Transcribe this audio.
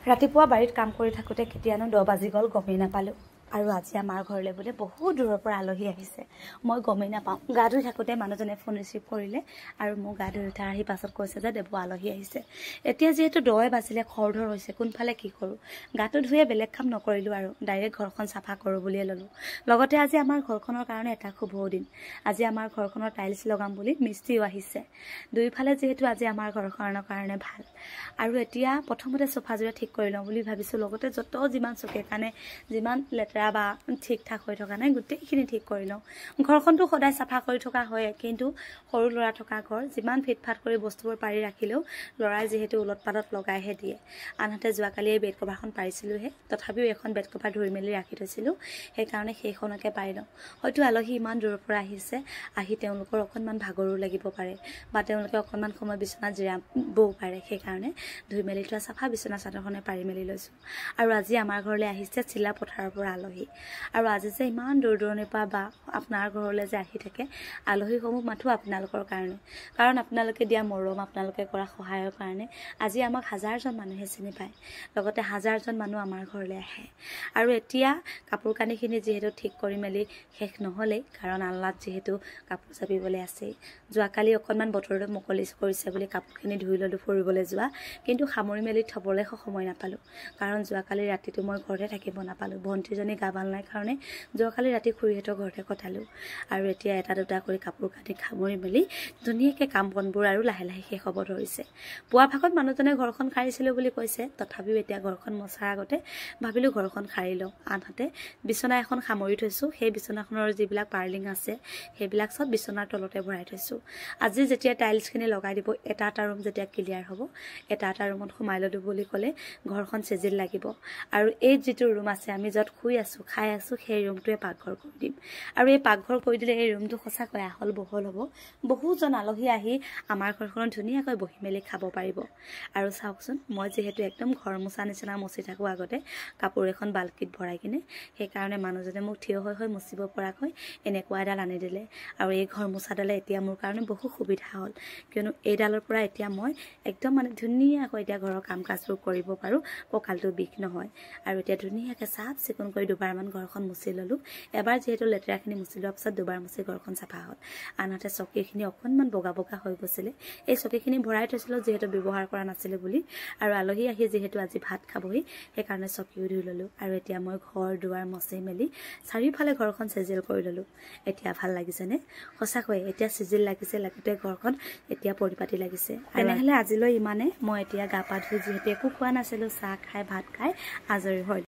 ৰাতিপুৱা বাৰীত কাম কৰি থাকোঁতে কেতিয়ানো 10 বাজি গ'ল গমেই নাপালোঁ। আৰু আজি আমাৰ ঘৰলৈ বোলে বহুত দূৰৰ পৰা আলহী আহিছে, মই গমেই নাপাওঁ। গা ধুই থাকোঁতে মানুহজনে ফোন ৰিচিভ কৰিলে আৰু মোক গা ধুই উঠাৰ আহি পাছত কৈছে যে দেৱ আলহী আহিছে। এতিয়া যিহেতু 10 বাজিলে খৰধৰ হৈছে, কোনফালে কি কৰোঁ। গাটো ধুয়ে বেলেগ কাম নকৰিলোঁ আৰু ডাইৰেক্ট ঘৰখন চাফা কৰোঁ বুলিয়ে ল'লোঁ। লগতে আজি আমাৰ ঘৰখনৰ কাৰণে এটা শুভ দিন। আজি আমাৰ ঘৰখনৰ টাইলছ লগাম বুলি মিস্ত্ৰীও আহিছে। দুইফালে যিহেতু আজি আমাৰ ঘৰখনৰ কাৰণে ভাল। আৰু এতিয়া প্ৰথমতে চোফাযোৰা ঠিক কৰি লওঁ বুলি ভাবিছোঁ। লগতে যিমান চকে কাৰণে যিমান লেতেৰা বা ঠিক ঠাক হৈ থকা নাই গোটেইখিনি ঠিক কৰি লওঁ। ঘৰখনটো সদায় চাফা কৰি থকা হয়ে, কিন্তু সৰু ল'ৰা থকা ঘৰ যিমান ফিটফাট কৰি বস্তুবোৰ পাৰি ৰাখিলেও ল'ৰাই যিহেতু উলট পালত লগাইহে দিয়ে। আনহাতে যোৱাকালি এই বেড কভাৰখন পাৰিছিলোঁহে, তথাপিও এখন বেড কভাৰ ধুই মেলি ৰাখি থৈছিলোঁ, সেইকাৰণে সেইখনকে পাৰি লওঁ। হয়তো আলহী ইমান দূৰৰ পৰা আহিছে, আহি তেওঁলোকৰ অকণমান ভাগৰো লাগিব পাৰে বা তেওঁলোকে অকণমান সময় বিচনাত জিৰাবও পাৰে, সেইকাৰণে ধুই মেলি থোৱা চাফা বিচনা চাদৰখনে পাৰি মেলি লৈছোঁ। আৰু আজি আমাৰ ঘৰলৈ আহিছে চিলা পথাৰৰ পৰা আলহী। আৰু আজি যে ইমান দূৰ দূৰণিৰ পৰা বা আপোনাৰ ঘৰলৈ যে আহি থাকে আলহীসমূহ মাথো আপোনালোকৰ কাৰণে, কাৰণ আপোনালোকে দিয়া মৰম, আপোনালোকে কৰা সহায়ৰ কাৰণে আজি আমাক হাজাৰজন মানুহে চিনি পায়, লগতে হাজাৰজন মানুহ আমাৰ ঘৰলৈ আহে। আৰু এতিয়া কাপোৰ কানিখিনি যিহেতু ঠিক কৰি মেলি শেষ নহ'লেই, কাৰণ আলনাত যিহেতু কাপোৰ জাপিবলৈ আছেই। যোৱাকালি অকণমান বতৰটো মুকলি কৰিছে বুলি কাপোৰখিনি ধুই ল'লোঁ ফুৰিবলৈ যোৱা, কিন্তু সামৰি মেলি থ'বলৈ সময় নাপালোঁ, কাৰণ যোৱাকালি ৰাতিটো মই ঘৰতে থাকিব নাপালোঁ। ভণ্টিজনী গা ভাল নাই কাৰণে যোৱাকালি ৰাতি খুৰীহঁতৰ ঘৰতে কটালোঁ। আৰু এতিয়া এটা দুটা কৰি কাপোৰ কানি সামৰি মেলি ধুনীয়াকৈ কাম বনবোৰ আৰু লাহে লাহে শেষ হ'ব ধৰিছে। পুৱা ভাগত মানুহজনে ঘৰখন সাৰিছিলোঁ বুলি কৈছে, তথাপিও এতিয়া ঘৰখন মচাৰ আগতে ভাবিলোঁ ঘৰখন সাৰি লওঁ। আনহাতে বিচনা এখন সামৰি থৈছোঁ, সেই বিচনাখনৰ যিবিলাক পাৰ্লিং আছে সেইবিলাক চব বিচনাৰ তলতে ভৰাই থৈছোঁ। আজি যেতিয়া টাইলছখিনি লগাই দিব, এটা এটা ৰুম যেতিয়া ক্লিয়াৰ হ'ব, এটা এটা ৰুমত সোমাই ল'লোঁ বুলি ক'লে ঘৰখন চিজিল লাগিব। আৰু এই যিটো ৰুম আছে আমি য'ত শুই আছোঁ খাই আছোঁ, সেই ৰুমটোৱে পাকঘৰ কৰি দিম। আৰু এই পাকঘৰ কৰি দিলে এই ৰুমটো সঁচাকৈ আহল বহল হ'ব। বহুজন আলহী আহি আমাৰ ঘৰখনত ধুনীয়াকৈ বহি মেলি খাব পাৰিব। আৰু চাওকচোন, মই যিহেতু একদম ঘৰ মোচা নিচিনা মচি থাকোঁ আগতে কাপোৰ এখন বাল্টিত ভৰাই কিনে, সেইকাৰণে মানুহজনে মোক থিয় হৈ মচিব পৰাকৈ এনেকুৱা এডাল আনি দিলে। আৰু এই ঘৰ মোচাডালে এতিয়া মোৰ কাৰণে বহু সুবিধা হ'ল, কিয়নো এইডালৰ পৰা এতিয়া মই একদম ধুনীয়াকৈ এতিয়া ঘৰৰ কাম কাজবোৰ কৰিব পাৰোঁ, কঁকালটো বিষ নহয়। আৰু এতিয়া ধুনীয়াকৈ চাফ চিকুণ কৰি দুবাৰমান ঘৰখন মুচি ল'লোঁ। এবাৰ যিহেতু লেতেৰাখিনি মুচি লোৱাৰ পিছত দুবাৰ মুচি ঘৰখন চাফা হ'ল। আনহাতে চকীখিনি অকণমান বগা বগা হৈ গৈছিলে, এই চকীখিনি ভৰাই থৈছিলোঁ যিহেতু ব্যৱহাৰ কৰা নাছিলোঁ বুলি। আৰু আলহী আহি যিহেতু আজি ভাত খাবহি, সেইকাৰণে চকীও ধুই ল'লোঁ। আৰু এতিয়া মই ঘৰ দুৱাৰ মচি মেলি চাৰিওফালে ঘৰখন চিজিল কৰি ল'লোঁ। এতিয়া ভাল লাগিছেনে? সঁচাকৈয়ে এতিয়া চিজিল লাগিছে, লগতে ঘৰখন এতিয়া পৰিপাটি লাগিছে। তেনেহ'লে আজিলৈ ইমানে। মই এতিয়া গা পা ধুই যিহেতু একো খোৱা নাছিলোঁ, চাহ খাই ভাত খাই আজৰি হৈ